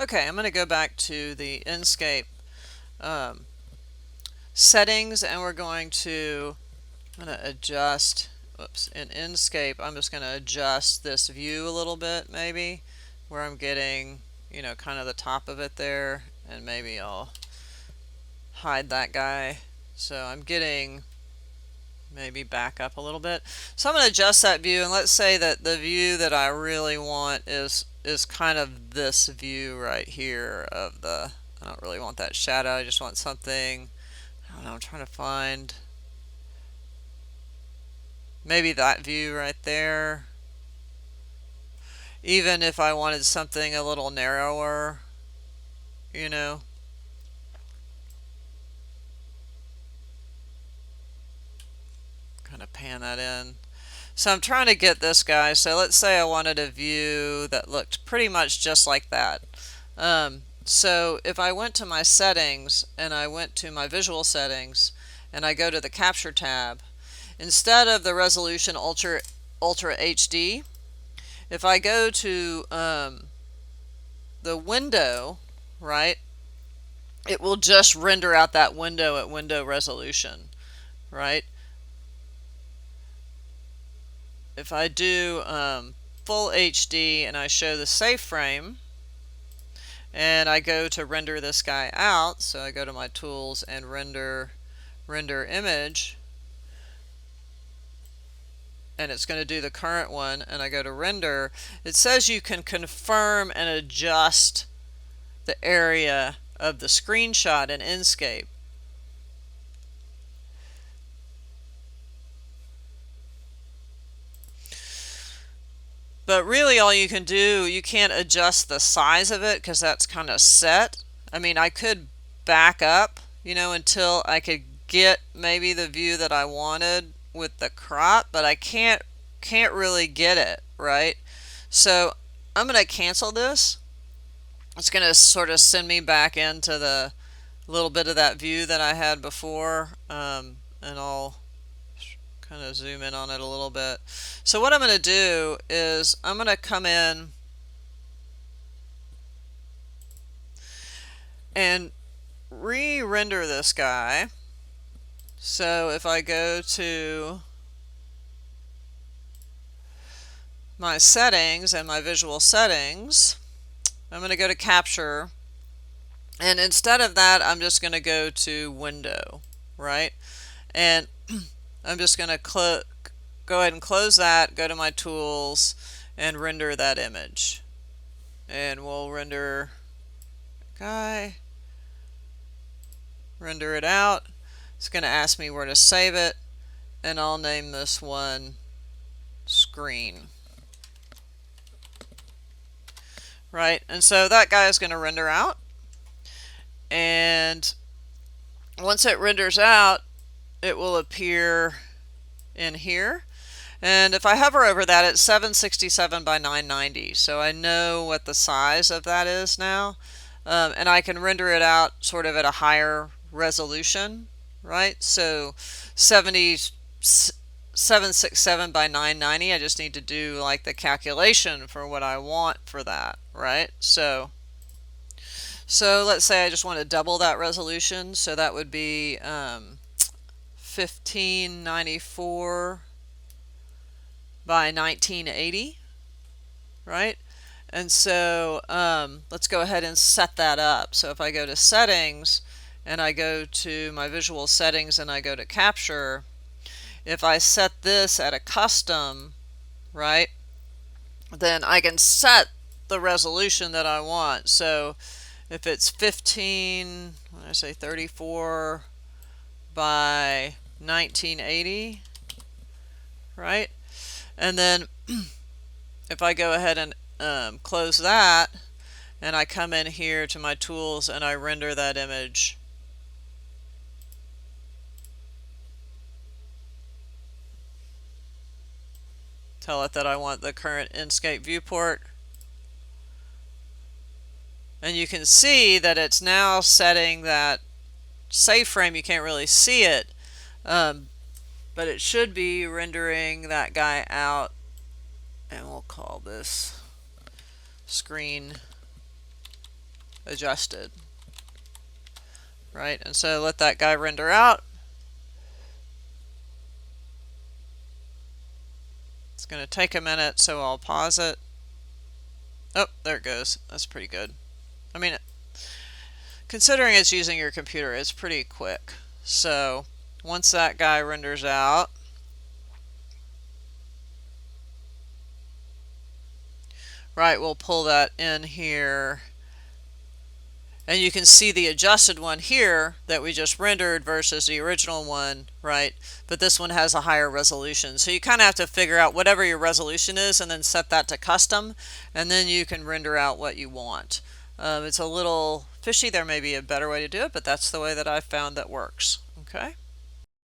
Okay, I'm going to go back to the Enscape settings, and we're going to adjust, oops, in Enscape I'm just going to adjust this view a little bit, maybe where I'm getting, kind of the top of it there, and maybe I'll hide that guy so I'm getting maybe back up a little bit. So I'm going to adjust that view, and let's say that the view that I really want is kind of this view right here of the, I don't really want that shadow, I just want something, I don't know, I'm trying to find maybe that view right there. Even if I wanted something a little narrower, you know. Kind of pan that in. So I'm trying to get this guy. So let's say I wanted a view that looked pretty much just like that. So if I went to my settings and I went to my visual settings and I go to the capture tab, instead of the resolution Ultra HD, if I go to the window, right, it will just render out that window at window resolution, right? If I do full HD and I show the safe frame and I go to render this guy out, so I go to my tools and render image, and it's going to do the current one, and I go to render, it says you can confirm and adjust the area of the screenshot in Enscape. But really all you can do, you can't adjust the size of it because that's kind of set. I mean, I could back up, until I could get maybe the view that I wanted with the crop, but I can't really get it, right? So I'm going to cancel this. It's going to sort of send me back into the little bit of that view that I had before, and I'll kind of zoom in on it a little bit. So what I'm going to do is I'm going to come in and re-render this guy. So if I go to my settings and my visual settings, I'm going to go to capture, and instead of that I'm just going to go to window, right? And I'm just going to go ahead and close that, go to my tools and render that image, and we'll render guy, render it out. It's going to ask me where to save it, and I'll name this one screen. Right, and so that guy is going to render out, and once it renders out it will appear in here, and if I hover over that, it's 767 by 990, so I know what the size of that is now, and I can render it out sort of at a higher resolution, right? So 767 by 990, I just need to do like the calculation for what I want for that, right? So let's say I just want to double that resolution, so that would be 1594 by 1980, right? And so let's go ahead and set that up. So if I go to settings and I go to my visual settings and I go to capture, if I set this at a custom, right, then I can set the resolution that I want. So if it's 34 by 1980, right? And then if I go ahead and close that, and I come in here to my tools and I render that image, tell it that I want the current Enscape viewport, and you can see that it's now setting that safe frame. You can't really see it, but it should be rendering that guy out, and we'll call this screen adjusted, right? And so let that guy render out. It's going to take a minute, so I'll pause it. Oh, there it goes. That's pretty good. I mean, considering it's using your computer, it's pretty quick. So once that guy renders out, right, we'll pull that in here. And you can see the adjusted one here that we just rendered versus the original one, right? But this one has a higher resolution. So you kind of have to figure out whatever your resolution is and then set that to custom. And then you can render out what you want. It's a little fishy. There may be a better way to do it, but that's the way that I've found that works. Okay.